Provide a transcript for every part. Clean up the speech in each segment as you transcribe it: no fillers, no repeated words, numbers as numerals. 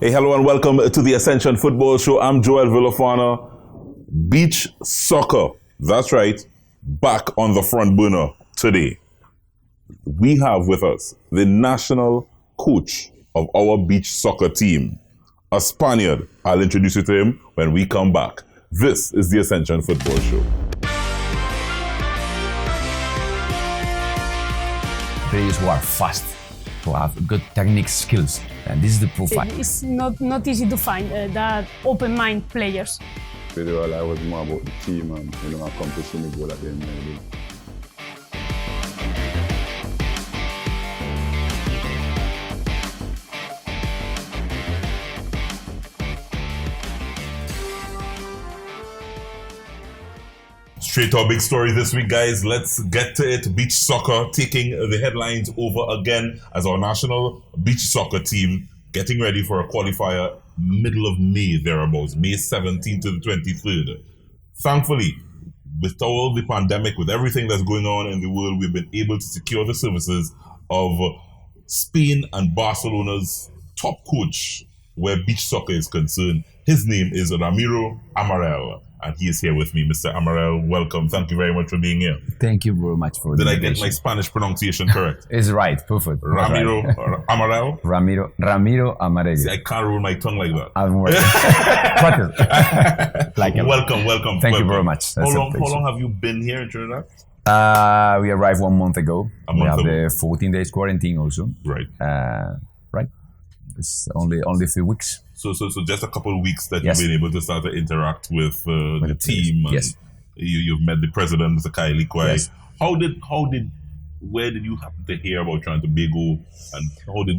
Hey, hello and welcome to the Ascension Football Show. I'm Joel Villafana. Beach soccer, that's right, back on the front burner today. We have with us the national coach of our beach soccer team, a Spaniard. I'll introduce you to him when we come back. This is the Ascension Football Show. Players who are fast, who have good technique skills, and this is the profile. It's not easy to find that open-mind players. Really, I was more about the team and I come to see me goal at the end of the day. Straight to our big story this week, guys. Let's get to it. Beach soccer taking the headlines over again as our national beach soccer team getting ready for a qualifier middle of May, thereabouts, May 17th to the 23rd. Thankfully, with all the pandemic, with everything that's going on in the world, we've been able to secure the services of Spain and Barcelona's top coach where beach soccer is concerned. His name is Ramiro Amaral. And he is here with me. Mr. Amaral, welcome. Thank you very much for being here. Thank you very much for the invitation. Did I get my Spanish pronunciation correct? It's right, perfect. Ramiro Amaral? Ramiro Amaral. See, I can't roll my tongue like that. I'm working. Welcome. Thank you very much. How long have you been here in Trinidad? We arrived 1 month ago. We have the 14 days quarantine also. Right. Right. It's only a few weeks. So just a couple of weeks that Yes. you've been able to start to interact with the team. And yes. You've met the president, Mr. Kylie Kwai. Yes. Where did you happen to hear about Trinidad and Tobago, and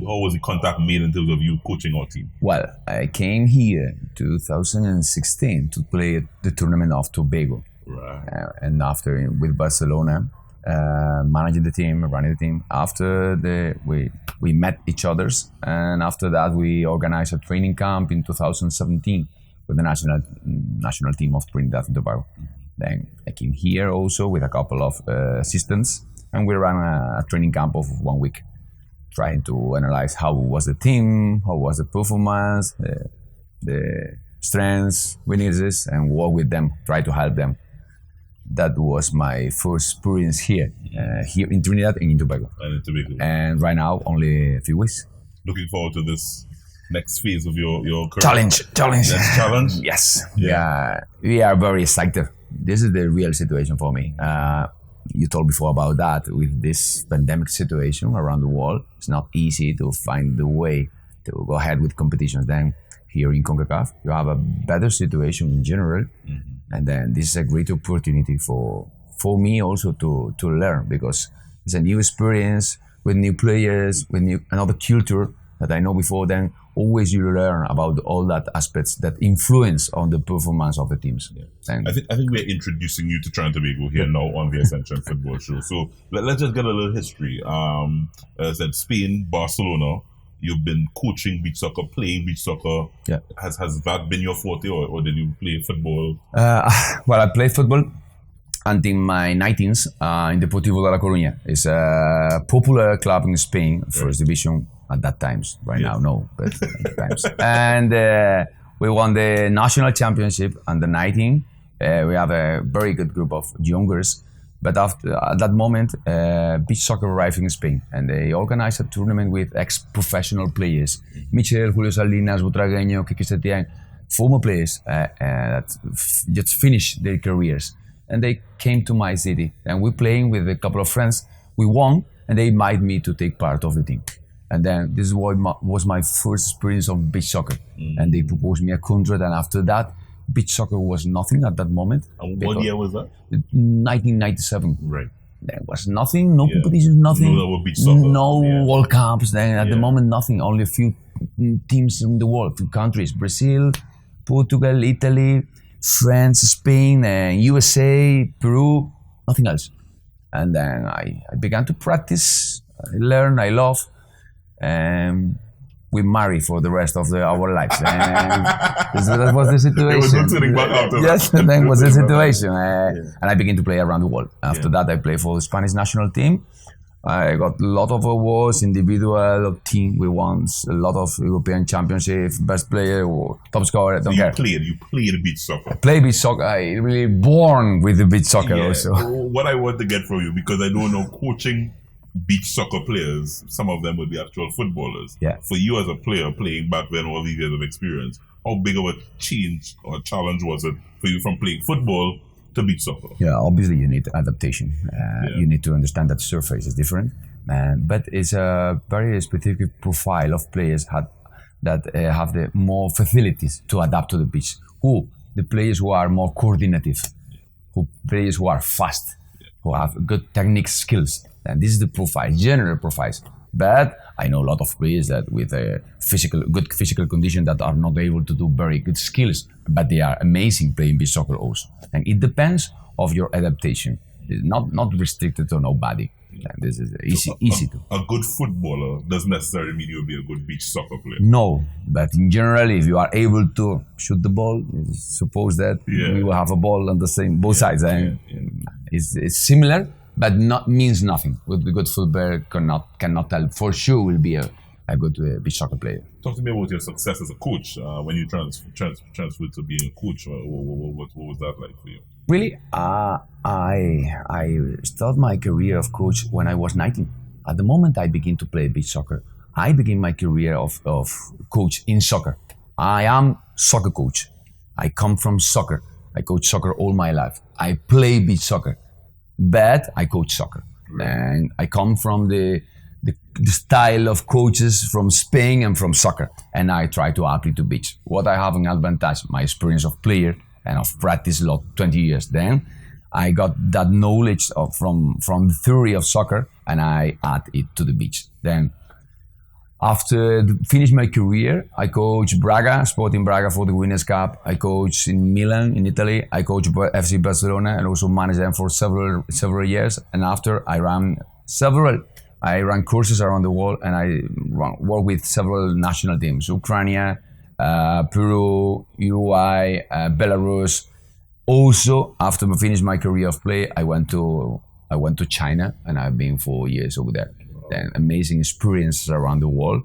how was the contact made in terms of you coaching our team? Well, I came here 2016 to play the tournament of Tobago. Right. And after with Barcelona, managing the team, running the team. After we met each others, and after that we organized a training camp in 2017 with the national team of Trinidad and Tobago. Then I came here also with a couple of assistants, and we ran a training camp of 1 week, trying to analyze how was the team, how was the performance, the strengths, weaknesses, and work with them, try to help them. That was my first experience here in Trinidad and in Tobago. And right now, only a few weeks. Looking forward to this next phase of your career. Challenge. Yes, challenge. Yes. Yeah. We are very excited. This is the real situation for me. You told before about that. With this pandemic situation around the world, it's not easy to find the way to go ahead with competitions. Then here in CONCACAF, you have a better situation in general. Mm-hmm. And then this is a great opportunity for me also to learn, because it's a new experience with new players, with another culture that I know before. Then always you learn about all that aspects that influence on the performance of the teams. Yeah. I think we're introducing you to Trinidad and Tobago here now on the Ascension Football Show. So let's just get a little history. As I said, Spain, Barcelona. You've been coaching beach soccer, playing beach soccer. Yeah. Has that been your forte, or did you play football? Well, I played football until my 19s in Deportivo de La Coruña. It's a popular club in Spain, first division at that times. Right now, no, but at that times. And we won the national championship under 19. We have a very good group of youngers. But at that moment, beach soccer arrived in Spain, and they organized a tournament with ex-professional players. Michel, Julio Salinas, Butragueño, Kiki Setién, former players that just finished their careers. And they came to my city, and we playing with a couple of friends. We won, and they invited me to take part of the team. And then this was my first experience of beach soccer. And they proposed me a contract, and after that, beach soccer was nothing at that moment. And what year was that? 1997. Right. There was nothing, no competitions, nothing. No beach soccer. No World Cups. Then at the moment, nothing. Only a few teams in the world, few countries: Brazil, Portugal, Italy, France, Spain, USA, Peru. Nothing else. And then I began to practice. I learned. I love. We marry for the rest of our lives. And that was the situation. It was not sitting back after yes, that was the situation. And I began to play around the world. After that, I played for the Spanish national team. I got a lot of awards, individual, team. We won a lot of European Championship, best player, or top scorer. I don't care. You played beach soccer. Play beach soccer. I really born with the beach soccer also. What I want to get from you, because I don't know coaching beach soccer players, some of them would be actual footballers. Yeah. For you as a player playing back then, all these years of experience, how big of a change or challenge was it for you from playing football to beach soccer? Yeah, obviously you need adaptation. You need to understand that the surface is different, but it's a very specific profile of players that have the more facilities to adapt to the beach. The players who are more coordinative, players who are fast, who have good technique skills. And this is the profile, general profiles. But I know a lot of players that with a good physical condition that are not able to do very good skills, but they are amazing playing beach soccer also. And it depends of your adaptation. It's not restricted to nobody. And this is easy to. A good footballer doesn't necessarily mean you'll be a good beach soccer player. No, but in general, if you are able to shoot the ball, suppose that we will have a ball on the same both sides. It's similar, but means nothing. With a good footballer cannot tell for sure will be a good beach soccer player. Talk to me about your success as a coach when you transferred to being a coach. What was that like for you? Really, I started my career of coach when I was 19. At the moment I began to play beach soccer, I began my career of coach in soccer. I am soccer coach. I come from soccer. I coach soccer all my life. I play beach soccer, but I coach soccer. And I come from the style of coaches from Spain and from soccer, and I try to apply to beach. What I have an advantage, my experience of player and of practice a lot, 20 years. Then I got that knowledge from the theory of soccer, and I add it to the beach. Then after finish my career, I coach Braga, Sporting Braga for the Winners' Cup. I coach in Milan, in Italy. I coach FC Barcelona and also manage them for several years. And after I ran courses around the world, and I work with several national teams: Ukraine, Peru, Uruguay, Belarus. Also, after I finished my career of play, I went to China, and I've been 4 years over there. Then amazing experiences around the world.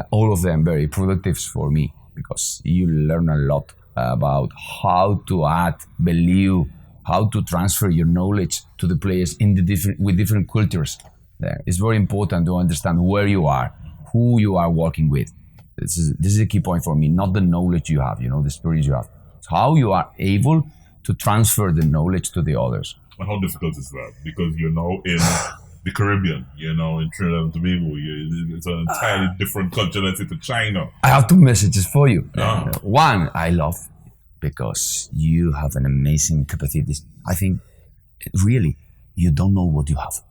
All of them very productive for me, because you learn a lot about how to act, believe, how to transfer your knowledge to the players with different cultures. It's very important to understand where you are, who you are working with. This is a key point for me, not the knowledge you have, the experience you have. It's how you are able to transfer the knowledge to the others. And how difficult is that? Because you're now in the Caribbean, in Trinidad and Tobago. It's an entirely different culture, let's say, to China. I have two messages for you. Yeah. One, I love because you have an amazing capacity. I think, really, you don't know what you have.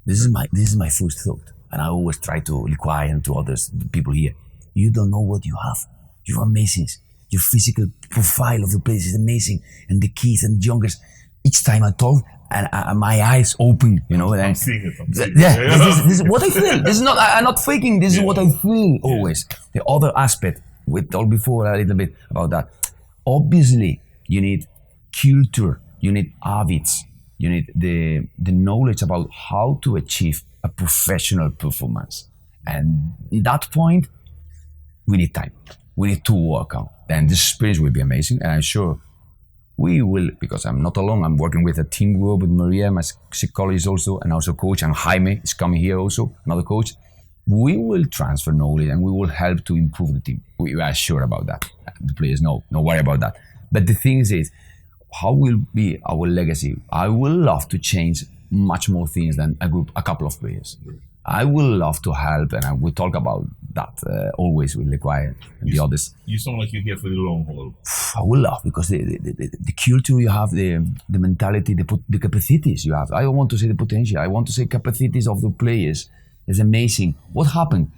This is my first thought, and I always try to inquire to others, the people here. You don't know what you have. You're amazing. Your physical profile of the place is amazing, and the kids and youngers. Each time I talk, and my eyes open, I'm seeing it. This is what I feel. This is not. I'm not faking. This is what I feel always. The other aspect we talked before a little bit about that. Obviously, you need culture. You need habits. You need the knowledge about how to achieve a professional performance. And at that point, we need time. We need to work on. And this experience will be amazing. And I'm sure we will, because I'm not alone. I'm working with a team group with Maria, my psychologist also, and also coach. And Jaime is coming here also, another coach. We will transfer knowledge and we will help to improve the team. We are sure about that. The players know, no worry about that. But the thing is, how will be our legacy? I will love to change much more things than a couple of players. I will love to help, and we talk about that always with the choir and the others. You sound like you're here for the long haul. I will love, because the culture you have, the mentality, the capacities you have. I don't want to say the potential. I want to say capacities of the players is amazing. What happened?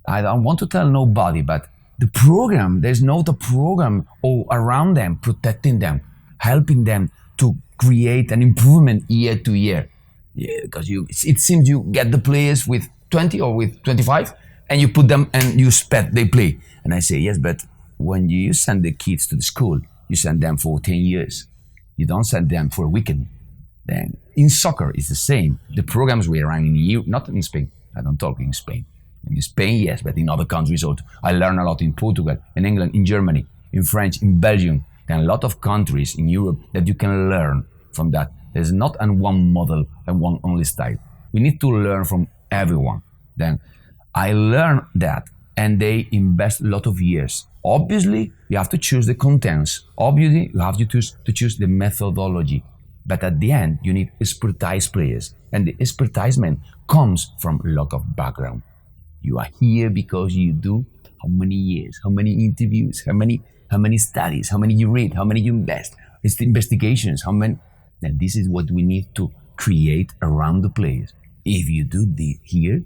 I don't want to tell nobody, but the program, there's not a program all around them, protecting them, helping them to create an improvement year to year. Yeah, because it seems you get the players with 20 or with 25, and you put them and you expect they play. And I say, yes, but when you send the kids to the school, you send them for 10 years. You don't send them for a weekend. Then in soccer, it's the same. The programs we run in EU, not in Spain. I don't talk in Spain. In Spain, yes, but in other countries also. I learn a lot in Portugal, in England, in Germany, in French, in Belgium. There are a lot of countries in Europe that you can learn from that. There's not one model and one only style. We need to learn from everyone. Then I learned that, and they invest a lot of years. Obviously, you have to choose the contents. Obviously, you have to choose the methodology. But at the end, you need expertise players. And the expertisement comes from a lot of background. You are here because you do how many years, how many interviews, how many studies, how many you read, how many you invest. It's the investigations, how many. And this is what we need to create around the players. If you do this here,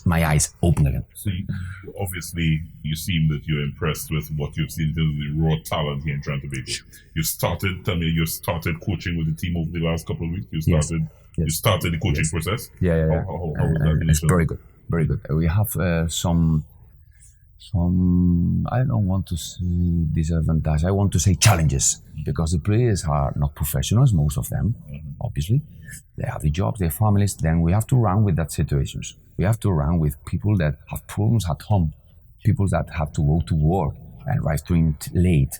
my eyes open again. So obviously, you seem that you're impressed with what you've seen in terms of the raw talent here in Trinidad and Tobago. Tell me, you started coaching with the team over the last couple of weeks. You started the coaching process. Yeah. How was that? It's very good, very good. We have some. I don't want to say disadvantage. I want to say challenges, because the players are not professionals, most of them. Obviously, they have the jobs, their families. Then we have to run with that situations. We have to run with people that have problems at home, people that have to go to work and arrive late,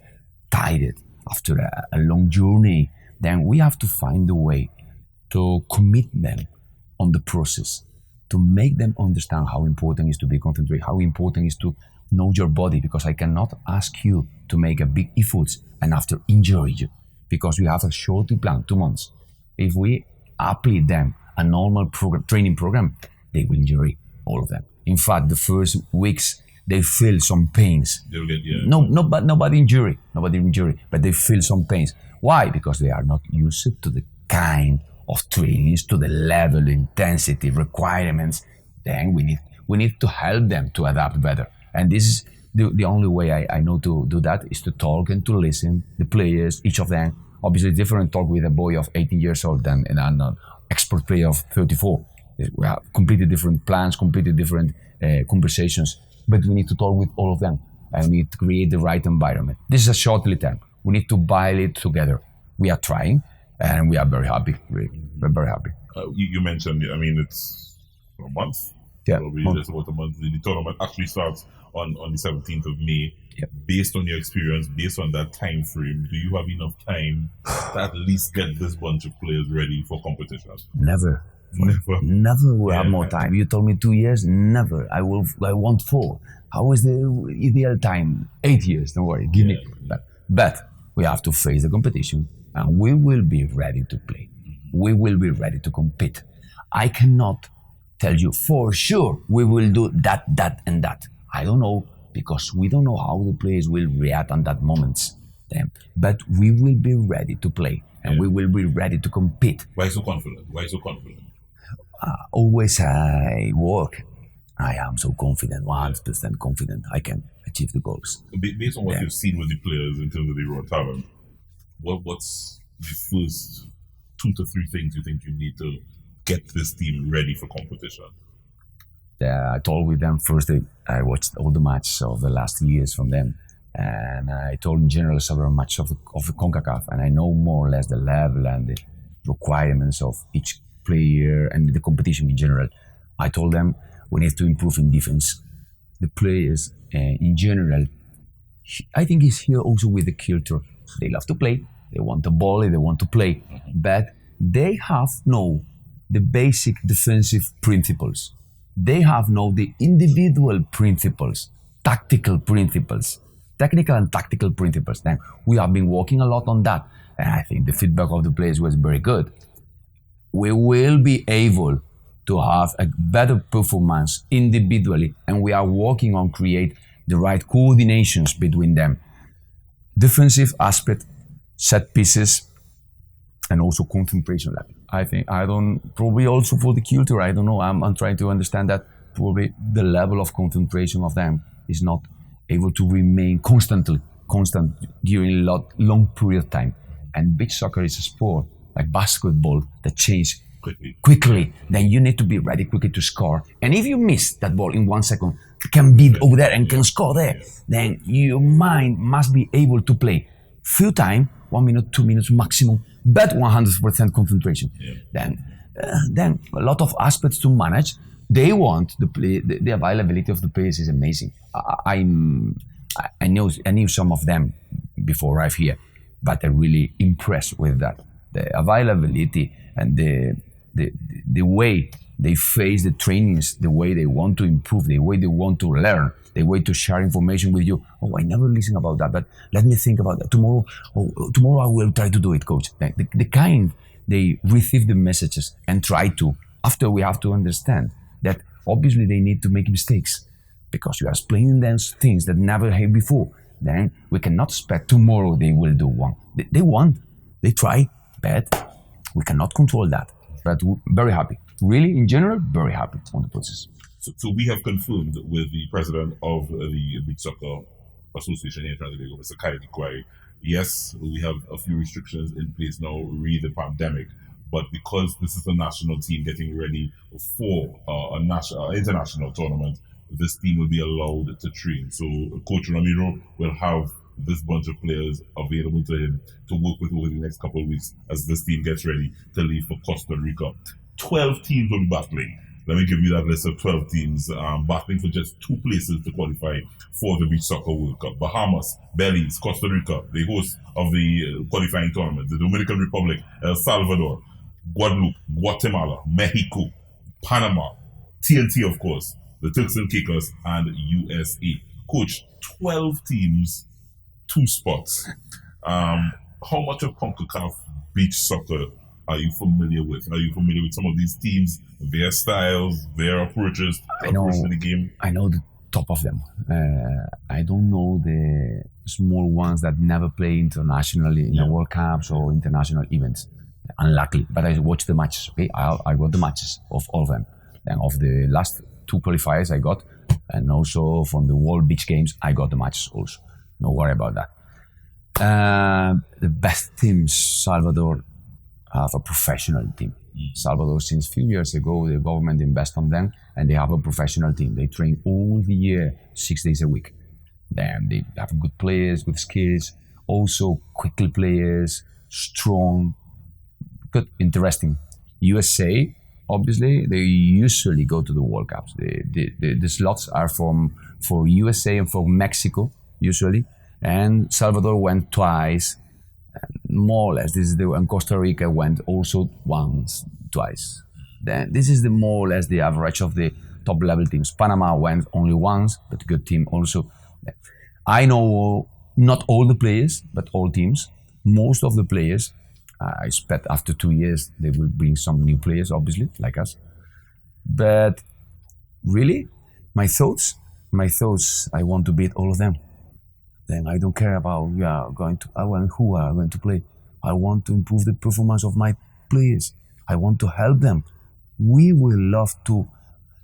tired after a long journey. Then we have to find a way to commit them on the process, to make them understand how important it is to be concentrated, how important it is to know your body, because I cannot ask you to make a big effort and after injure you, because we have a short plan, 2 months. If we apply them a normal training program, they will injure all of them. In fact, the first weeks, they feel some pains. They'll get, Nobody injury, but they feel some pains. Why? Because they are not used to the kind of trainings, to the level, intensity, requirements. Then we need to help them to adapt better. And this is the only way I know to do that, is to talk and to listen the players, each of them. Obviously, different talk with a boy of 18 years old than an expert player of 34. We have completely different plans, completely different conversations, but we need to talk with all of them, and we need to create the right environment. This is a short lead time. We need to build it together. We are trying, and we are very happy. Really. We're very happy. You mentioned, I mean, it's a month. Yeah, probably just about a month. The tournament actually starts on the 17th of May. Yep. Based on your experience, based on that time frame, do you have enough time to at least get this bunch of players ready for competition? Never will have more time. You told me 2 years. Never. I want 4. How is the ideal time? 8 years. Don't worry. Give me. But we have to face the competition, and we will be ready to play. We will be ready to compete. I cannot tell you for sure we will do that, and that. I don't know, because we don't know how the players will react on that moments. But we will be ready to play, and we will be ready to compete. Why so confident? Always I work. I am so confident, 100% confident I can achieve the goals. Based on what you've seen with the players in terms of the raw talent, what's the first 2 to 3 things you think you need to get this team ready for competition? I told with them first. I watched all the matches of the last years from them, and I told in general several matches of the CONCACAF, and I know more or less the level and the requirements of each player and the competition in general. I told them we need to improve in defense. The players in general, I think it's here also with the culture. They love to play, they want the ball, they want to play, but they have the basic defensive principles. They have the individual principles, tactical principles, technical and tactical principles. Then we have been working a lot on that, and I think the feedback of the players was very good. We will be able to have a better performance individually, and we are working on create the right coordinations between them. Defensive aspect, set pieces, and also concentration level. I think probably also for the culture, I don't know, I'm trying to understand that probably the level of concentration of them is not able to remain constant during a long period of time. And beach soccer is a sport like basketball that changes quickly. Then you need to be ready quickly to score. And if you miss that ball in 1 second, can be over there and can score there, then your mind must be able to play few time 1 minute, 2 minutes maximum, but 100% concentration. Yeah. Then a lot of aspects to manage. They want the play. The availability of the players is amazing. I knew some of them before I arrived here, but I'm really impressed with that. The availability and the way they face the trainings, the way they want to improve, the way they want to learn, the way to share information with you. Oh, I never listen about that, but let me think about that. Tomorrow I will try to do it, coach. The kind they receive the messages and try to. After we have to understand that obviously they need to make mistakes because you are explaining them things that never had before. Then we cannot expect tomorrow they will do one. They want, they try, but we cannot control that. But very happy. Really, in general, very happy on the process. So we have confirmed with the president of the Beach Soccer Association here in Trinidad, Mr. Kylie Kwai. Yes, we have a few restrictions in place now, re the pandemic, but because this is a national team getting ready for a national international tournament, this team will be allowed to train. So Coach Ramiro will have this bunch of players available to him to work with over the next couple of weeks as this team gets ready to leave for Costa Rica. 12 teams will be battling. Let me give you that list of 12 teams battling for just 2 places to qualify for the Beach Soccer World Cup. Bahamas, Belize, Costa Rica, the host of the qualifying tournament. The Dominican Republic, El Salvador, Guadeloupe, Guatemala, Mexico, Panama, TNT of course, the Turks and Caicos, and USA. Coach, 12 teams, 2 spots. How much of CONCACAF beach soccer are you familiar with? Are you familiar with some of these teams, their styles, their approaches to the game? I know the top of them. I don't know the small ones that never play internationally in the World Cups or international events. Unluckily, but I watch the matches. Okay, I got the matches of all of them. And of the last 2 qualifiers I got, and also from the World Beach Games, I got the matches also. No worry about that. The best teams, Salvador, have a professional team. Salvador, since a few years ago, the government invested on them and they have a professional team. They train all the year, 6 days a week. Then they have good players, good skills, also quickly players, strong, good, interesting. USA, obviously, they usually go to the World Cups. The slots are for USA and for Mexico, usually. And Salvador went twice. More or less, and Costa Rica went also twice. Then this is the more or less the average of the top level teams. Panama went only once, but a good team also. I know not all the players, but all teams. Most of the players, I expect after 2 years they will bring some new players, obviously, like us. But really, my thoughts, I want to beat all of them. Then I don't care about who are going to play. I want to improve the performance of my players. I want to help them. We will love to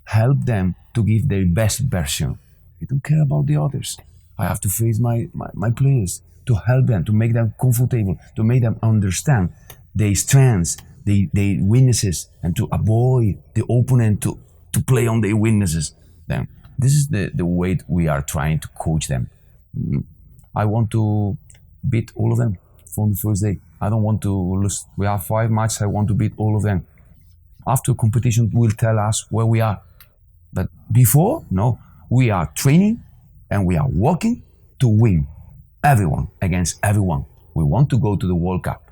help them to give their best version. I don't care about the others. I have to face my players to help them, to make them comfortable, to make them understand their strengths, their weaknesses, and to avoid the opponent to play on their weaknesses. Then this is the way we are trying to coach them. I want to beat all of them from the first day. I don't want to lose. We have 5 matches. I want to beat all of them. After competition will tell us where we are. But before, no, we are training and we are working to win everyone against everyone. We want to go to the World Cup.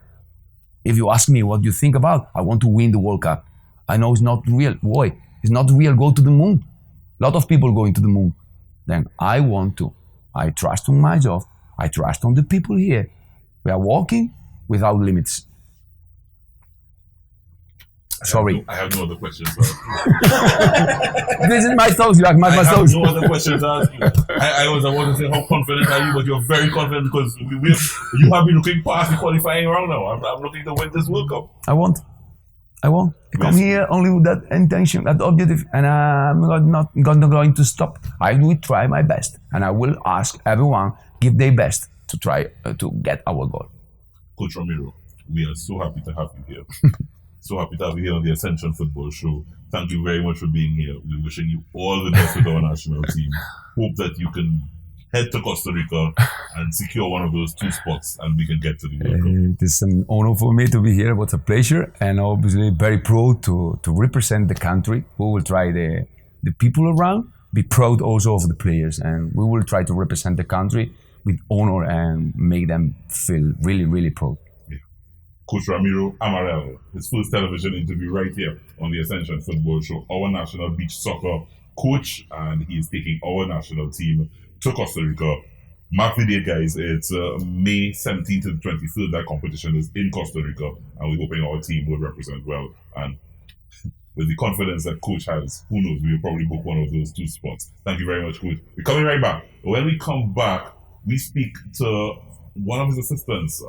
If you ask me what you think about, I want to win the World Cup. I know it's not real. Boy, it's not real. Go to the moon. A lot of people going to the moon. Then I want to. I trust on my job. I trust on the people here. We are walking without limits. Sorry. I have no other questions. This is my thoughts. You my I thoughts. have no other questions to ask you. I want to say how confident are you, but you're very confident because you have been looking past the qualifying round now. I'm looking to win this World Cup. I want. I come here only with that intention, that objective, and I'm not going to stop. I will try my best, and I will ask everyone give their best to try to get our goal. Coach Ramiro, we are so happy to have you here. So happy to have you here on the Ascension Football Show. Thank you very much for being here. We're wishing you all the best with our national team. Hope that you can head to Costa Rica and secure one of those 2 spots, and we can get to the World Cup. It is an honor for me to be here. It was a pleasure, and obviously very proud to represent the country. We will try the people around, be proud also of the players, and we will try to represent the country with honor and make them feel really, really proud. Yeah. Coach Ramiro Amaral, his first television interview right here on the Ascension Football Show, our national beach soccer coach, and he is taking our national team to Costa Rica. Mark the date, guys. It's May 17th to the 23rd. That competition is in Costa Rica, and we're hoping our team will represent well. And with the confidence that Coach has, who knows, we'll probably book one of those 2 spots. Thank you very much, Coach. We're coming right back. When we come back, we speak to one of his assistants,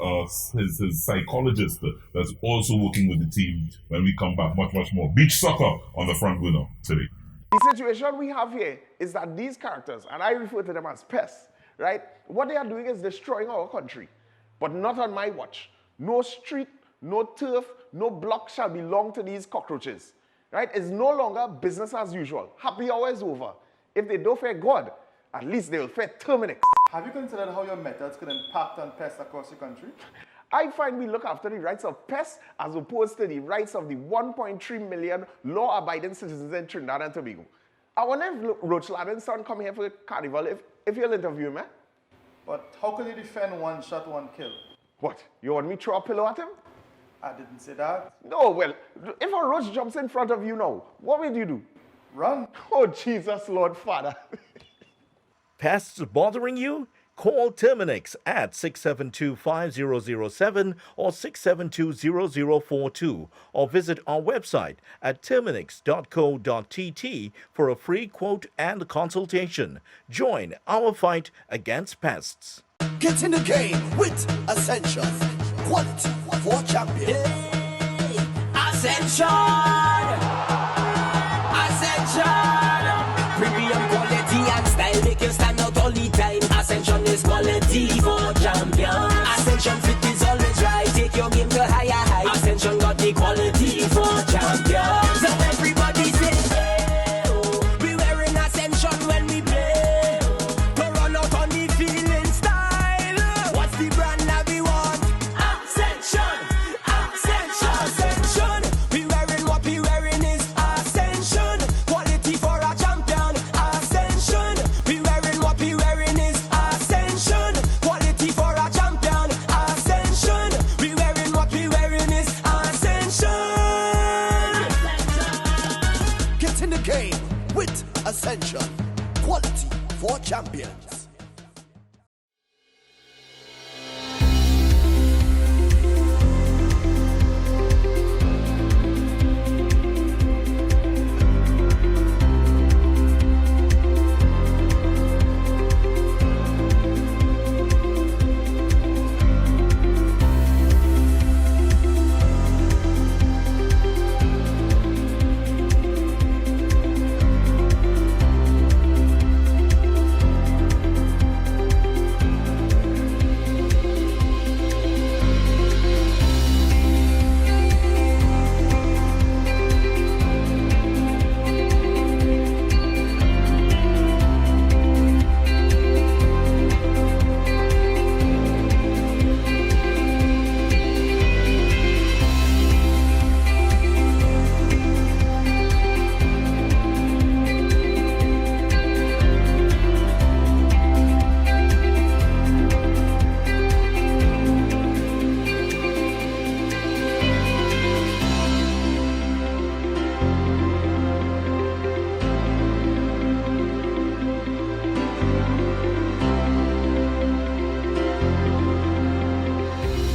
his psychologist that's also working with the team. When we come back, much more beach soccer on the front window today. The situation we have here is that these characters, and I refer to them as pests, right? What they are doing is destroying our country, but not on my watch. No street, no turf, no block shall belong to these cockroaches, right? It's no longer business as usual. Happy hour is over. If they don't fear God, at least they will fear Terminix. Have you considered how your methods could impact on pests across the country? I find we look after the rights of pests as opposed to the rights of the 1.3 million law-abiding citizens in Trinidad and Tobago. I wonder if Roach Ladden's son come here for carnival, if you'll interview him, eh? But how could you defend one shot, one kill? What, you want me to throw a pillow at him? I didn't say that. No, well, if a roach jumps in front of you now, what will you do? Run. Oh, Jesus, Lord Father. Pests bothering you? Call Terminix at 672-5007 or 672-0042 or visit our website at terminix.co.tt for a free quote and consultation. Join our fight against pests. Get in the game with Ascension. Quality for champions. Hey, Ascension! Ascension! Premium quality and style make you stand out all the time. Ascension is quality for champions. Ascension fit is always right. Take your game to higher heights. Ascension got the quality for champions. So everybody say, hey, oh, we wearing Ascension when we play. To run out on the field in style. What's the brand that we want? Ascension! Ascension! Ascension! We wearing what we wearing is Ascension. Quality for a champion. Ascension! We wearing what we wearing is Ascension. Quality for a champion. Ascension! We wearing what we wearing is Ascension. Get in the game with Ascension. Quality for champions.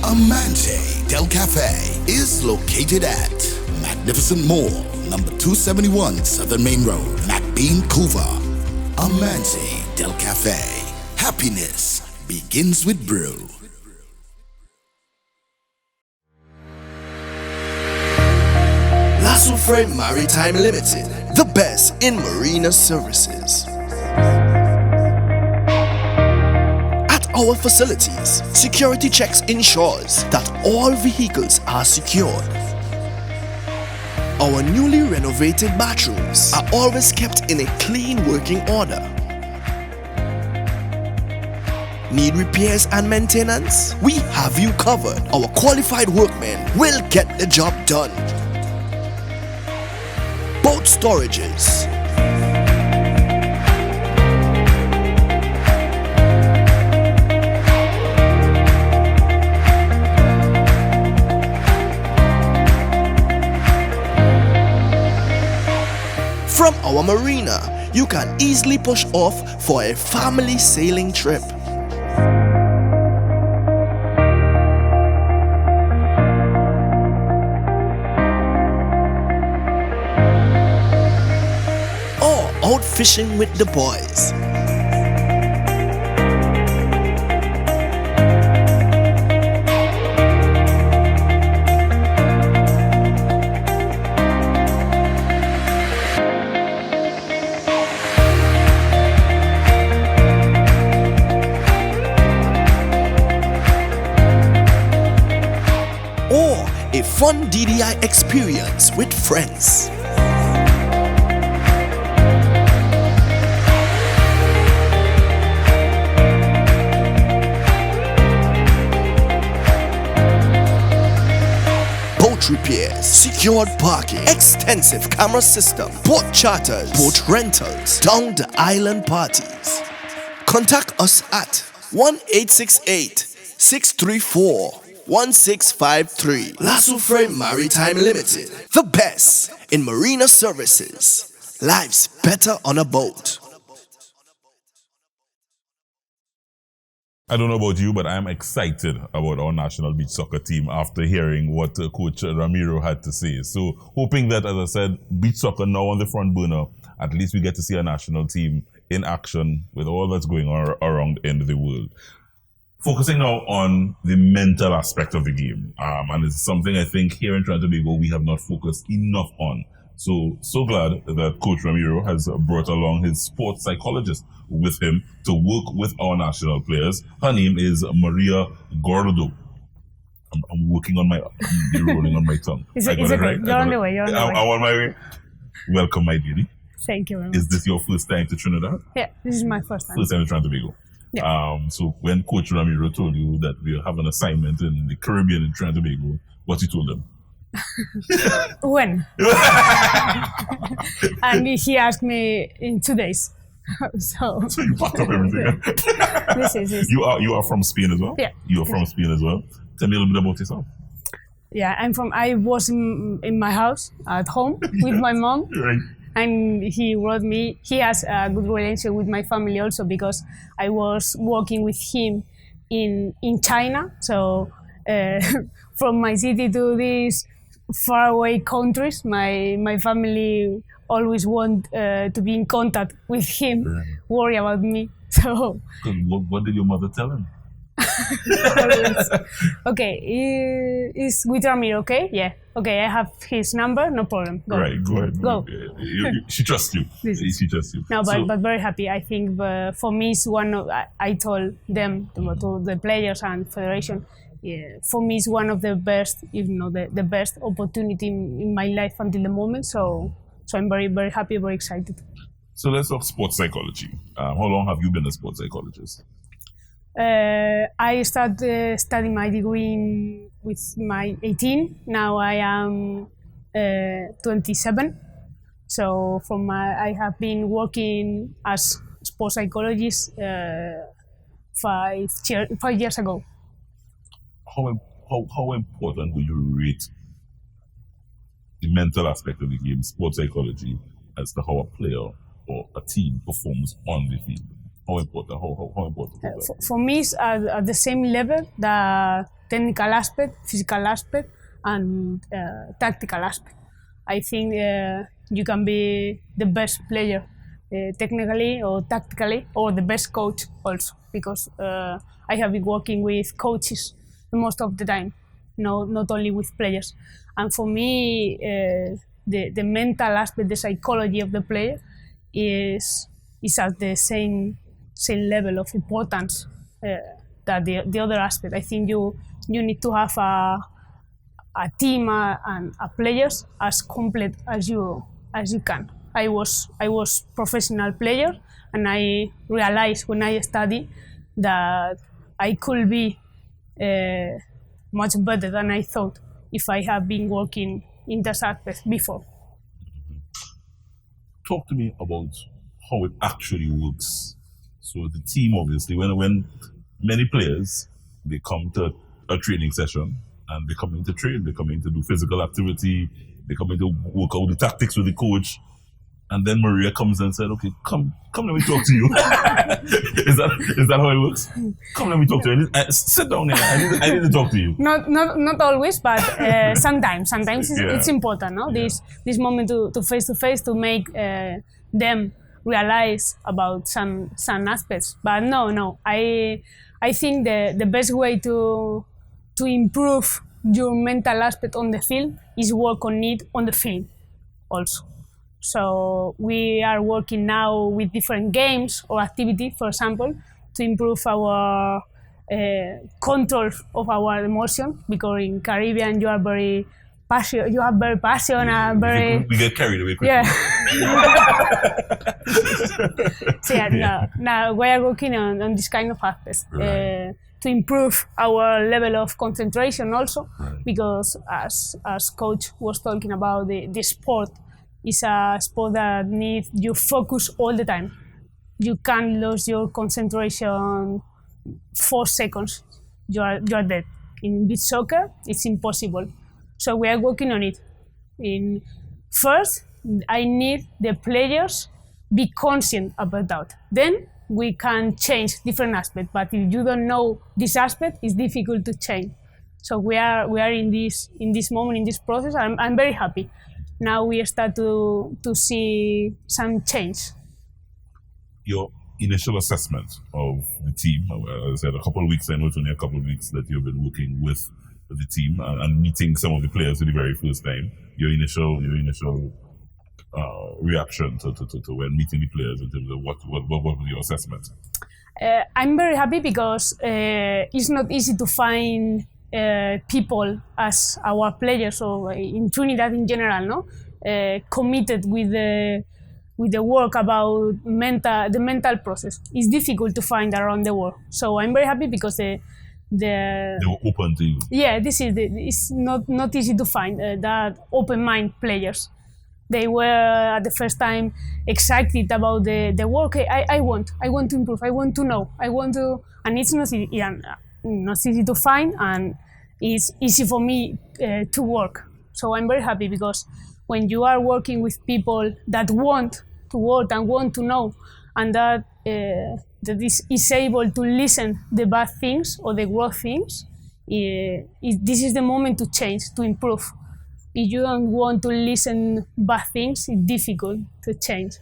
Amante Del Cafe is located at Magnificent Mall, number 271 Southern Main Road, McBean, Couva. Amante Del Cafe. Happiness begins with brew. Lasso Frame Maritime Limited, the best in marina services. At our facilities, security checks ensures that all vehicles are secured. Our newly renovated bathrooms are always kept in a clean working order. Need repairs and maintenance? We have you covered. Our qualified workmen will get the job done. Boat storages. From our marina, you can easily push off for a family sailing trip. Or out fishing with the boys. Or a fun DDI experience with friends. Boat repairs, secured parking, extensive camera system, boat charters, boat rentals, down the island parties. Contact us at 1-868-634-1653. Lasso Frame Maritime Limited, the best in marina services. Life's better on a boat. I don't know about you, but I'm excited about our national beach soccer team after hearing what Coach Ramiro had to say. So, hoping that, as I said, beach soccer now on the front burner, at least we get to see a national team in action with all that's going on around in the world. Focusing now on the mental aspect of the game. And it's something I think here in Trinidad and Tobago we have not focused enough on. So glad that Coach Ramiro has brought along his sports psychologist with him to work with our national players. Her name is Maria Gordo. I'm working on rolling on my tongue. It's okay. You're on the way. I'm on my way. Welcome, my lady. Thank you very much. Is this your first time to Trinidad? Yeah, this is my first time. First time to Trinidad and Tobago. Yeah. So when Coach Ramiro told you that we have an assignment in the Caribbean in Trinidad and Tobago, what you told him? When? And he asked me in 2 days. So you packed up everything. this is You are from Spain as well? Yeah. You are from Spain as well. Tell me a little bit about yourself. Yeah, I was in my house at home with my mom. Right. And he wrote me. He has a good relationship with my family also because I was working with him in China. So from my city to these faraway countries, my family always want to be in contact with him, worry about me. So what did your mother tell him? Okay, is with Ramiro, okay? Yeah. Okay, I have his number, no problem. Go. Right, go ahead. Go. She trusts you. She trusts you. No, but very happy. I think for me, it's one of, I told them, to the players and federation, yeah, for me, it's one of the best, if not the best opportunity in my life until the moment. So I'm very, very happy, very excited. So let's talk sports psychology. How long have you been a sports psychologist? I started studying my degree with my 18. Now I am 27. So I have been working as sports psychologist 5 years ago. How important will you rate the mental aspect of the game, sports psychology, as to how a player or a team performs on the field? How important? How important is that? For me, it's at the same level, the technical aspect, physical aspect, and tactical aspect. I think you can be the best player technically or tactically, or the best coach also, because I have been working with coaches most of the time, not only with players. And for me, the mental aspect, the psychology of the player is at the same level of importance that the other aspect. I think you need to have a team and players as complete as you can. I was professional player, and I realized when I studied that I could be much better than I thought if I have been working in this aspect before. Talk to me about how it actually works. So the team, obviously, when many players, they come to a training session and they come in to train, they come in to do physical activity, they come in to work out the tactics with the coach, and then Maria comes and said, okay, come let me talk to you. Is that how it works? Come let me talk to you. Sit down here. I need to talk to you. Not always, but sometimes it's important, no? Yeah. This moment to face to make them realize about some aspects. But no, I think the best way to improve your mental aspect on the field is work on it on the field also. So we are working now with different games or activity, for example, to improve our control of our emotion, because in Caribbean you are very passionate, and very... We get carried away quickly. Yeah. So now we are working on this kind of aspects. Right. To improve our level of concentration also, Right. because as coach was talking about, the sport is a sport that needs you focus all the time. You can't lose your concentration 4 seconds. You are dead. In beach soccer, it's impossible. So we are working on it. First, I need the players be conscient about that. Then we can change different aspects. But if you don't know this aspect, it's difficult to change. So we are in this moment, in this process. I'm very happy. Now we start to see some change. Your initial assessment of the team, as I said, a couple of weeks, I know it's only a couple of weeks that you've been working with the team and meeting some of the players for the very first time. Your initial reaction to when meeting the players in terms of what was your assessment? I'm very happy because it's not easy to find people as our players, or in Trinidad in general, no, committed with the work about the mental process. It's difficult to find around the world. So I'm very happy because they were open to you. Yeah, it's not easy to find that open mind players. They were at the first time excited about the work. I want to improve. I want to know. And it's not easy to find, and it's easy for me to work. So I'm very happy because when you are working with people that want to work and want to know, and that is able to listen the bad things or the good things, this is the moment to change, to improve. If you don't want to listen bad things, it's difficult to change.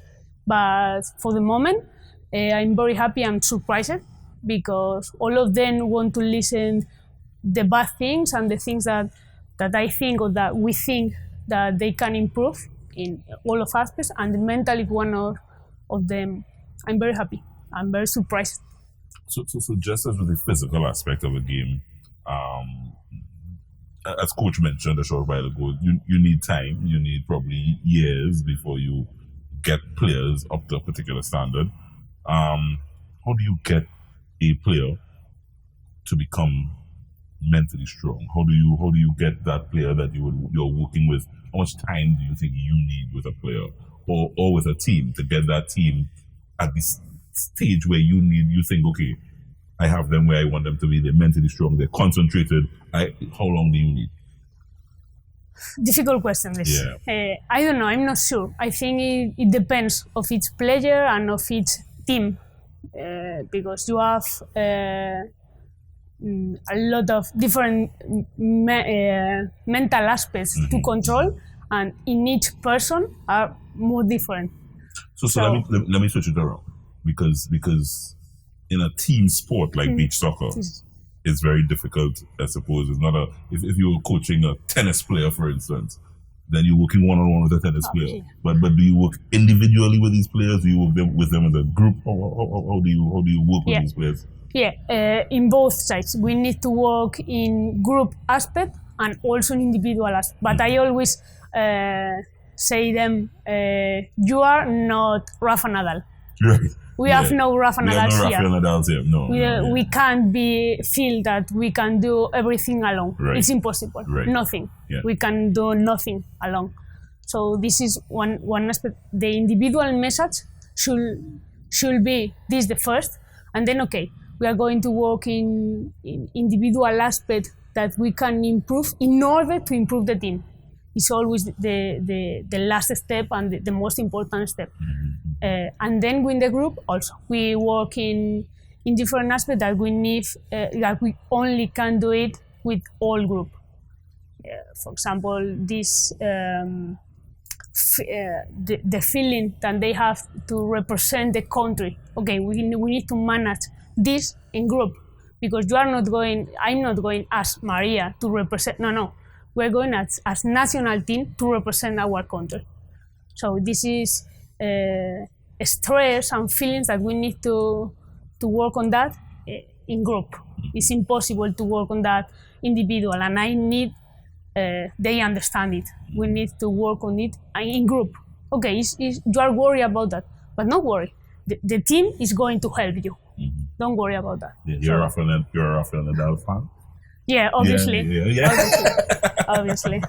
But for the moment, I'm very happy and surprised because all of them want to listen the bad things and the things that I think or that we think that they can improve in all of aspects, and the mental is one of them. I'm very happy. I'm very surprised. So just as with the physical aspect of a game, as coach mentioned a short while ago, you need time. You need probably years before you get players up to a particular standard. How do you get a player to become mentally strong? How do you get that player that you're working with? How much time do you think you need with a player or with a team to get that team at this stage where you think, okay, I have them where I want them to be. They're mentally strong. They're concentrated. How long do you need? Difficult question, this. Yeah. I don't know. I'm not sure. I think it depends of each player and of each team, because you have a lot of different mental aspects to control, and in each person are more different. So let me switch it around, because in a team sport like beach soccer, it's very difficult. I suppose it's not if you were coaching a tennis player, for instance, then you're working one-on-one with a tennis player. But do you work individually with these players? Do you work with them as a group? How do you work with these players? Yeah, in both sides. We need to work in group aspect and also in individual aspect. But I always say them, you are not Rafa Nadal. Right. We have no Rafa We have Nadals no here. Rafael Nadal here. No. We can't feel that we can do everything alone. Right. It's impossible. Right. Nothing. Yeah. We can do nothing alone. So this is one aspect. The individual message should be this the first, and then okay, we are going to work in individual aspect that we can improve in order to improve the team. It's always the last step and the most important step. And then with the group also, we work in different aspects that we need, that we only can do it with all group. For example, this the feeling that they have to represent the country. Okay, we need to manage this in group, because I'm not going as Maria to represent, no. We're going as national team to represent our country. So this is stress and feelings that we need to work on that in group. It's impossible to work on that individual, and I need they understand it. We need to work on it in group. Okay, you are worried about that, but don't worry. The team is going to help you. Don't worry about that. Yeah, you're a Rafael Nadal fan? Yeah, obviously. Yeah. Obviously.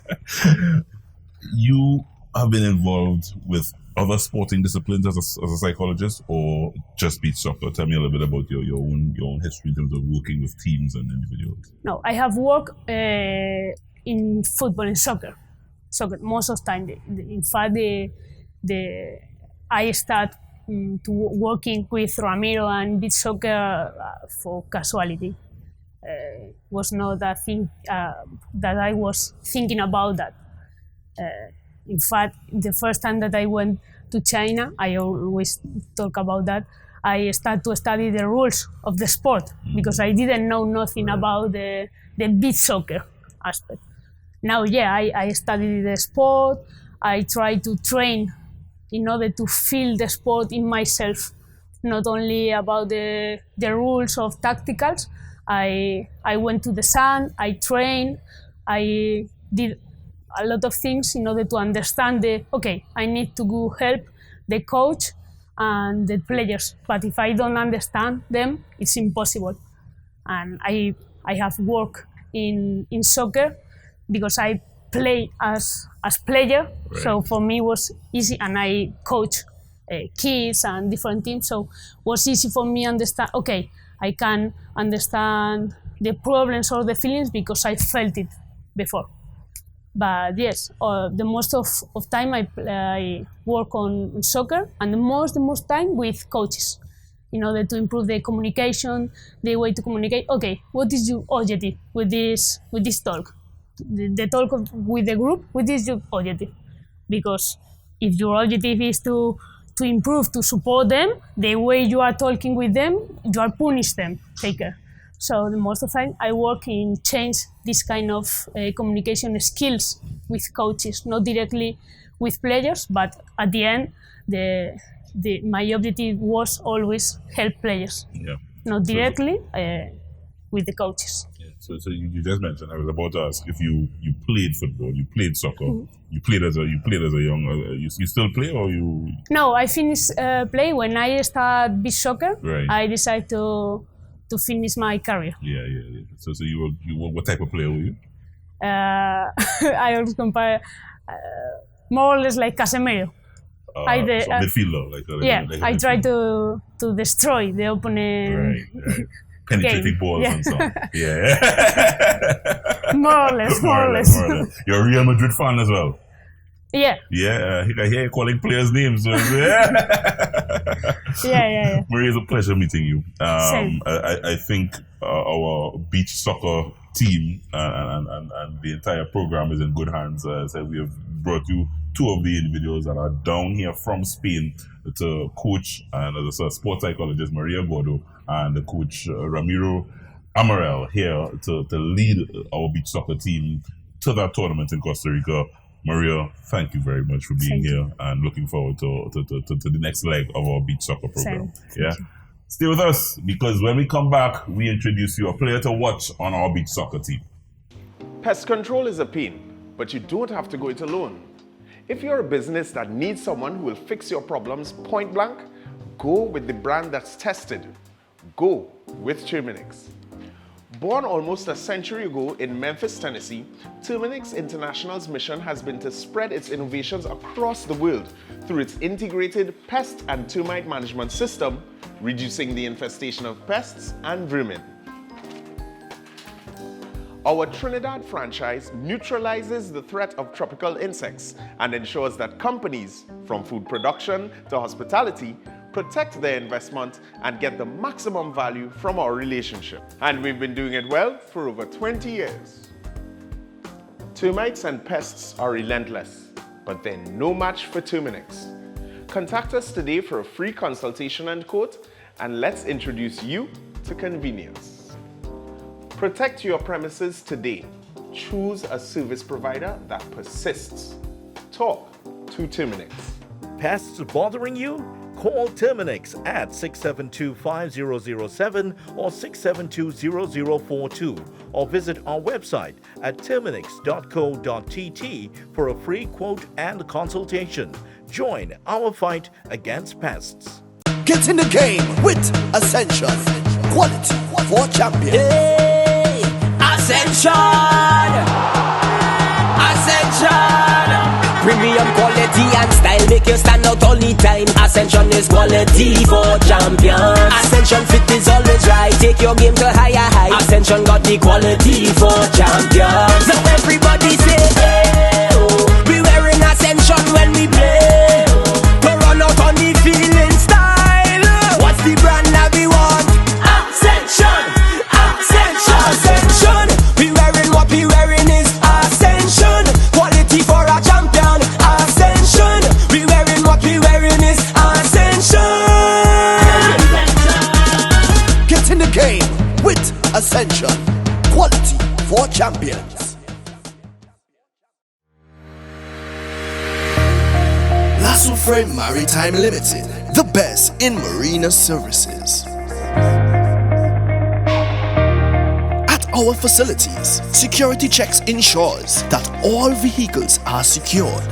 You have been involved with other sporting disciplines as a psychologist, or just beach soccer? Tell me a little bit about your own history in terms of working with teams and individuals. No, I have worked in football and soccer most of the time. In fact, I start to working with Ramiro and beach soccer for casualty. Was not a thing that I was thinking about that. In fact, the first time that I went to China, I always talk about that, I started to study the rules of the sport, because I didn't know nothing about the beach soccer aspect. Now, I studied the sport, I try to train in order to feel the sport in myself, not only about the rules of tacticals. I went to the sun, I trained, I did a lot of things in order to understand I need to go help the coach and the players, but if I don't understand them, it's impossible. And I have worked in soccer because I play as player, right. So for me it was easy, and I coach kids and different teams, so it was easy for me to understand, I can understand the problems or the feelings because I felt it before. But yes, the most of time I work on soccer, and the most time with coaches in order to improve the communication, the way to communicate. Okay, what is your objective with this talk? The talk with the group, what is your objective? Because if your objective is to improve, to support them, the way you are talking with them, you are punish them. Take care. So the most of the time I work in change this kind of communication skills with coaches, not directly with players, but at the end, my objective was always help players, not directly with the coaches. Yeah. So you just mentioned, I was about to ask if you played football, you played soccer, you played as a young, you still play, or you? No, I finished play when I started beach soccer. Right. I decided to finish my career. Yeah. So you were what type of player were you? I always compare more or less like Casemiro. Midfielder, I try to destroy the opponent. Right. Penetrating balls and so on. Yeah. More or less. You're a Real Madrid fan as well. Yeah. Yeah, I hear you calling players' names. Yeah. Maria, it's a pleasure meeting you. Same. I think our beach soccer team and the entire program is in good hands. So we have brought you two of the individuals that are down here from Spain to coach and as a sports psychologist, Maria Gordo, and the coach Ramiro Amaral here to lead our beach soccer team to that tournament in Costa Rica. Maria, thank you very much for being here, and looking forward to the next leg of our beach soccer program. Stay with us, because when we come back, we introduce you a player to watch on our beach soccer team. Pest control is a pain, but you don't have to go it alone. If you're a business that needs someone who will fix your problems point blank, Go with the brand that's tested. Go with Terminix. Born almost a century ago in Memphis, Tennessee, Terminix International's mission has been to spread its innovations across the world through its integrated pest and termite management system, reducing the infestation of pests and vermin. Our Trinidad franchise neutralizes the threat of tropical insects and ensures that companies, from food production to hospitality, protect their investment and get the maximum value from our relationship. And we've been doing it well for over 20 years. Termites and pests are relentless, but they're no match for Terminix. Contact us today for a free consultation and quote, and let's introduce you to convenience. Protect your premises today. Choose a service provider that persists. Talk to Terminix. Pests bothering you? Call Terminix at 672-5007 or 672-0042 or visit our website at terminix.co.tt for a free quote and consultation. Join our fight against pests. Get in the game with Ascension. Quality for champions. Hey, Ascension! Ascension! Premium quality and style make you stand out all the time. Ascension is quality for champions. Ascension fit is always right. Take your game to higher heights. Ascension got the quality for champions. Now everybody say, hey, oh, we wearing Ascension when we play. To run out on the field in style. What's the brand that we want? Ascension! Ascension! Ascension! We wearing what we wearing is Ascension. Quality for a champion. Ascension. We wearing what we wearing is Ascension. Get in the game with Ascension. Quality for champions. Lasso Frame Maritime Limited, the best in marina services. At our facilities, security checks ensures that all vehicles are secured.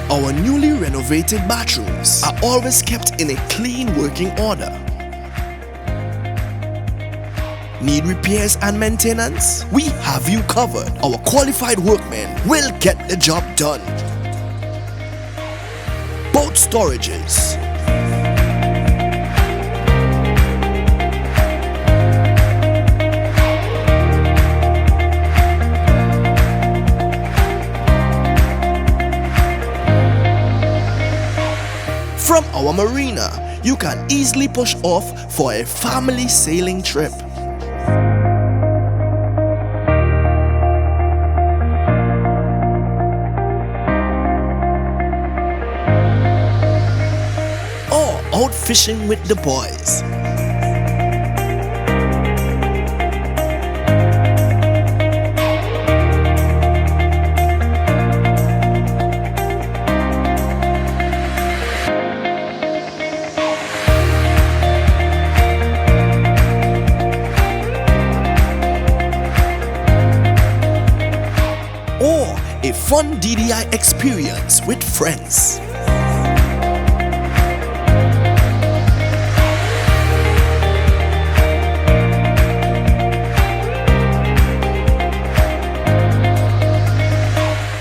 Our newly renovated bathrooms are always kept in a clean working order. Need repairs and maintenance? We have you covered. Our qualified workmen will get the job done. Boat storages, from our marina, you can easily push off for a family sailing trip. Or out fishing with the boys. A fun DDI experience with friends.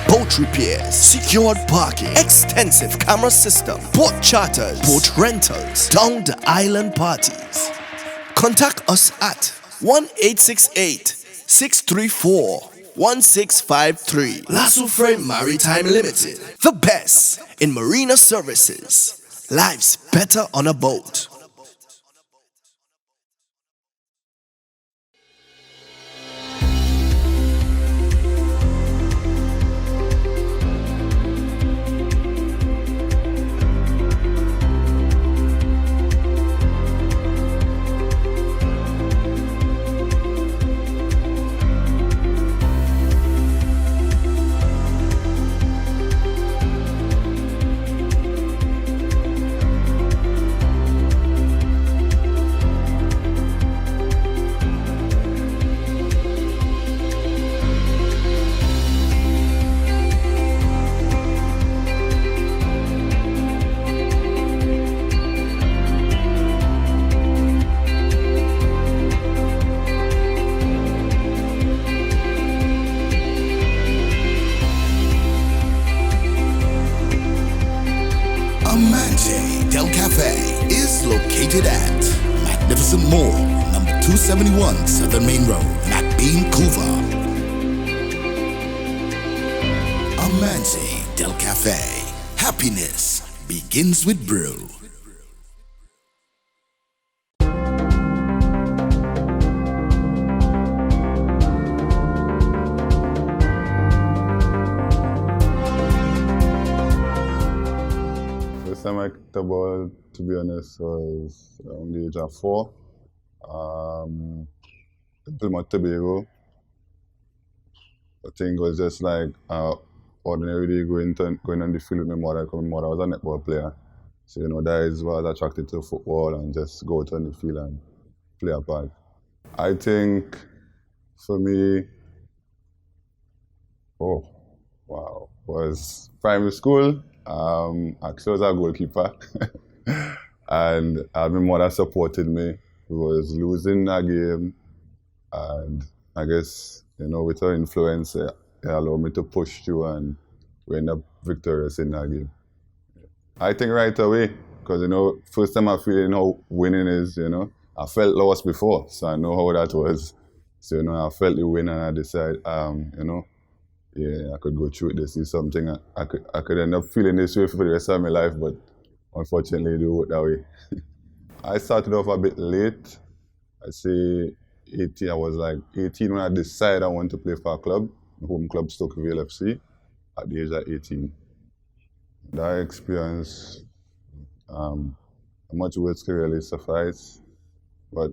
Boat repairs, secured parking, extensive camera system, boat charters, boat rentals, down the island parties. Contact us at 1-868-634-1653. Lasso Frame Maritime Limited, the best in marina services. Life's better on a boat. magnificent mall, number 271 Southern Main Road, McBean, Couva. Amanzi Del Cafe. Happiness begins with brew. First time I kicked the ball, to be honest, was around the age of 4. In Plymouth, Tobago. I think it was just like ordinary day going on the field with my mother, because my mother was a netball player. So, that is why I was attracted to football and just go out on the field and play a part. I think for me, was primary school. Actually, I was a goalkeeper. And my mother supported me. We was losing a game. And I guess, with her influence, it allowed me to push through and we ended up victorious in that game. I think right away, because, first time I feel how winning is, I felt lost before, so I know how that was. So, I felt the win and I decided, I could go through this. Is something I could end up feeling this way for the rest of my life, but unfortunately, it didn't work that way. I started off a bit late. I'd say 18. I was like 18 when I decided I wanted to play for a club, home club Stokeville FC, at the age of 18. That experience, much words can really suffice, but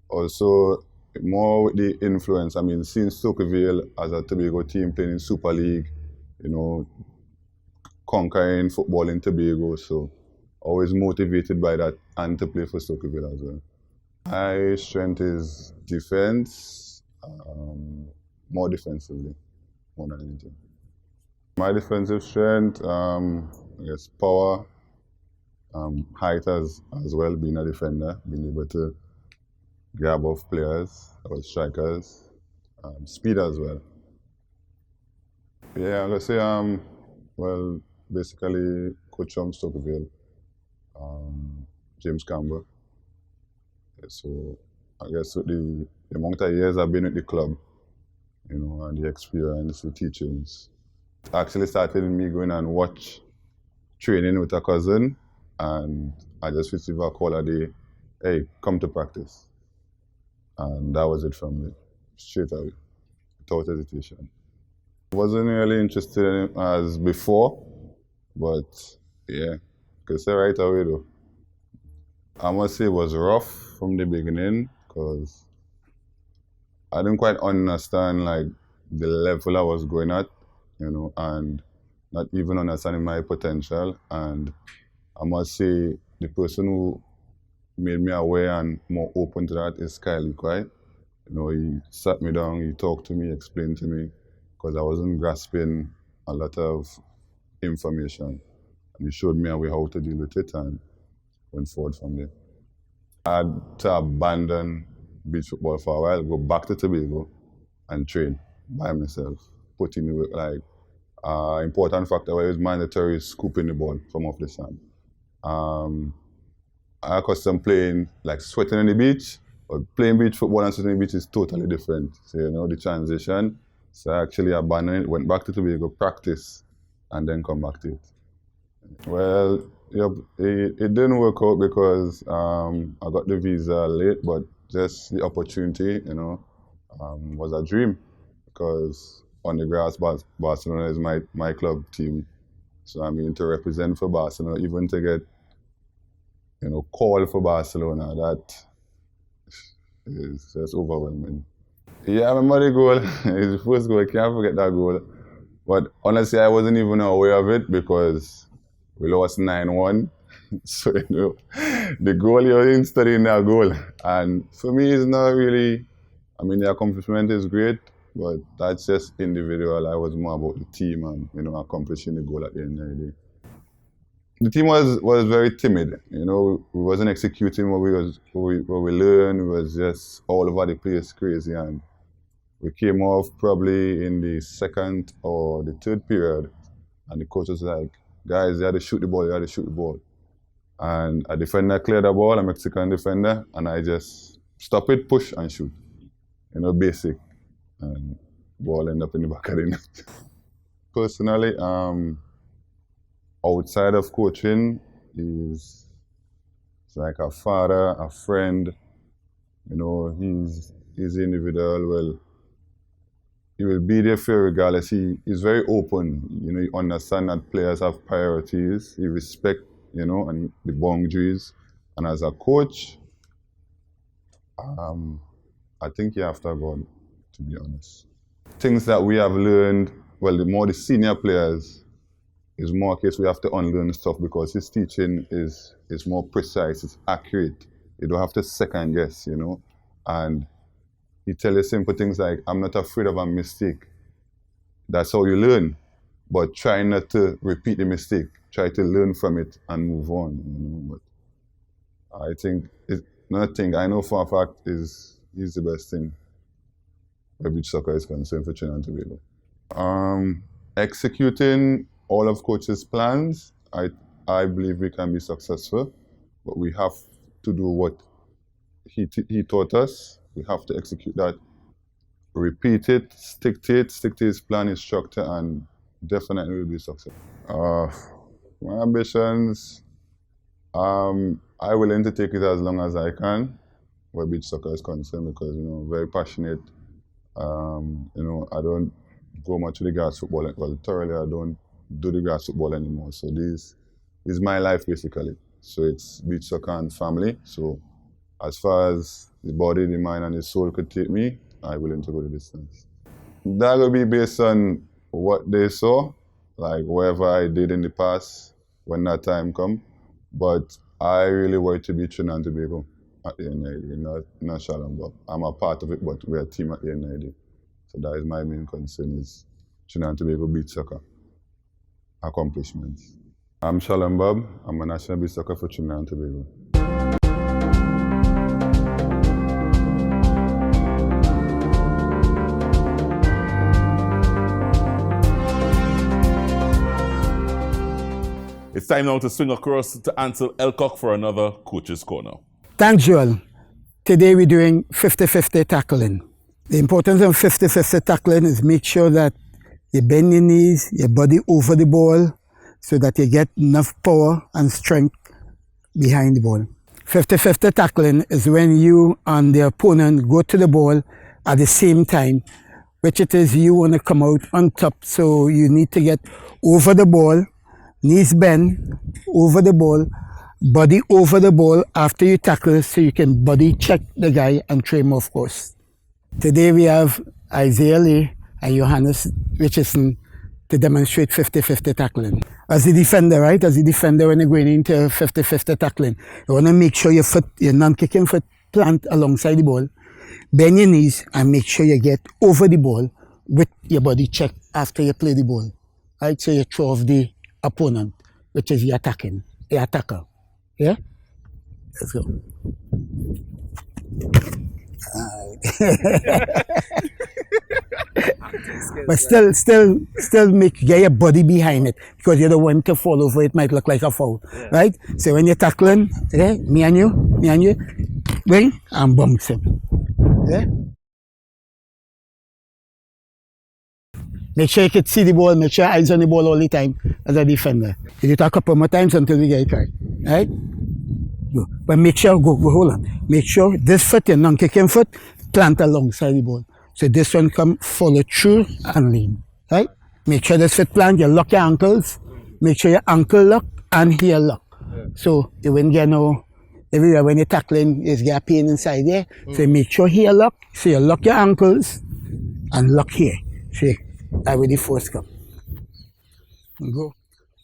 also more with the influence. Seeing Stokeville as a Tobago team playing in Super League, conquering football in Tobago, so always motivated by that and to play for Stokeville as well. My strength is defense, more defensively, more than anything. My defensive strength, I guess power, height as well, being a defender, being able to grab off players or strikers, speed as well. Yeah, I'm gonna say, basically coach from Stokeville, James Campbell. So I guess with the amount of years I've been with the club, and the experience, the teachings, it actually started with me going and watch training with a cousin, and I just received a call a day, hey, come to practice. And that was it from me, straight away, without hesitation. I wasn't really interested in it as before, but yeah, I could say right away though. I must say it was rough from the beginning, because I didn't quite understand the level I was going at, and not even understanding my potential. And I must say the person who made me aware and more open to that is Kyle Quite. He sat me down, he talked to me, explained to me, because I wasn't grasping a lot of information. And he showed me a way how to deal with it and went forward from there. I had to abandon beach football for a while, go back to Tobago and train by myself, put in the work. Important factor was mandatory scooping the ball from off the sand. I accustomed playing sweating on the beach, but playing beach football and sweating on the beach is totally different. So the transition. So I actually abandoned it, went back to Tobago, practice, and then come back to it. Well, it didn't work out because I got the visa late, but just the opportunity, was a dream, because on the grass, Barcelona is my club team. So to represent for Barcelona, even to get, call for Barcelona, that is just overwhelming. Yeah, I remember the goal. It's the first goal, I can't forget that goal. But honestly, I wasn't even aware of it because we lost 9-1. So, the goal, you didn't study that goal. And for me, it's not really, the accomplishment is great, but that's just individual. I was more about the team and, accomplishing the goal at the end of the day. The team was very timid. We wasn't executing what we learned. It was just all over the place, crazy. And we came off probably in the second or the third period, and the coach was like, guys, you had to shoot the ball, And a defender cleared the ball, a Mexican defender, and I just stop it, push, and shoot. You know, basic. And ball end up in the back of the net. Personally, outside of coaching, he's like a father, a friend. You know, he's individual. Well, he will be there for you regardless. He's very open. You know, he understands that players have priorities. He respects, you know, and the boundaries. And as a coach, I think you have to go, to be honest. Things that we have learned, well, the senior players, is more case we have to unlearn stuff because his teaching is more precise, it's accurate. You don't have to second guess, you know. And he tell you simple things like, I'm not afraid of a mistake. That's how you learn. But try not to repeat the mistake. Try to learn from it and move on, you know. But I think, I know for a fact he's the best thing where beach soccer is concerned for Trinidad and Tobago. Executing all of coach's plans, I believe we can be successful, but we have to do what he taught us. We have to execute that, repeat it, stick to his plan, his structure, and definitely will be successful. My ambitions, I'm willing to take it as long as I can, where beach soccer is concerned, because, you know, very passionate. You know, I don't go much to the grass football. Well, thoroughly, I don't do the grass football anymore. So this is my life, basically. So it's beach soccer and family. So as far as the body, the mind, and the soul could take me, I'm willing to go the distance. That will be based on what they saw, like whatever I did in the past when that time come. But I really want to be Trinidad and Tobago at the NID, not Shalom. I'm a part of it, but we're a team at the NID. So that is my main concern, is Trinidad and Tobago beach soccer accomplishments. I'm Shalom Bob. I'm a national beach soccer for Trinidad and Tobago. It's time now to swing across to Ansel Elcock for another Coach's Corner. Thanks, Joel. Today we're doing 50-50 tackling. The importance of 50-50 tackling is make sure that you bend your knees, your body over the ball, so that you get enough power and strength behind the ball. 50-50 tackling is when you and the opponent go to the ball at the same time, which it is you want to come out on top. So you need to get over the ball, knees bend, over the ball, body over the ball after you tackle, so you can body check the guy and throw him off course. Today we have Isaiah Lee and Johannes Richardson to demonstrate 50-50 tackling. As a defender, right? As a defender, when you're going into 50-50 tackling, you want to make sure your foot, your non-kicking foot plant alongside the ball, bend your knees and make sure you get over the ball with your body check after you play the ball. Right? So you throw off the opponent, which is your attacker. Yeah? Let's go. But still get your body behind it, because you don't want to fall over. It might look like a foul, right? So when you're tackling, okay, me and you, bring and bounce him. Okay? Make sure you can see the ball, make sure your eyes on the ball all the time as a defender. You do it a couple more times until we get it right. Right? Go. But make sure, hold on. Make sure this foot, your non-kicking foot, plant alongside the ball. So this one come, follow through and lean. Right? Make sure this foot plant, you lock your ankles. Make sure your ankle lock and heel lock. So you won't get no, everywhere when you're tackling, you get pain inside there. So make sure heel lock. So you lock your ankles and lock here. So that way the force come. And go.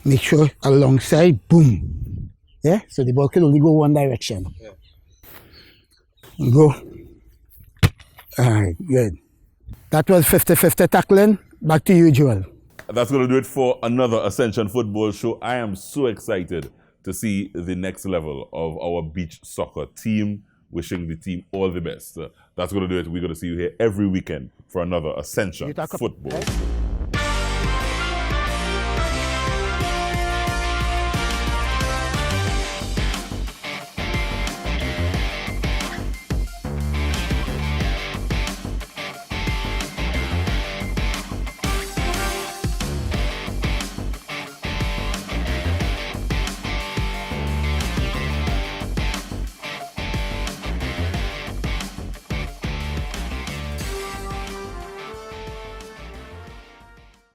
Make sure alongside, boom. Yeah? So the ball can only go one direction. And go. Alright, good. That was 50-50 tackling. Back to you, Joel. That's going to do it for another Ascension football show. I am so excited to see the next level of our beach soccer team. Wishing the team all the best. That's going to do it. We're going to see you here every weekend for another Ascension football.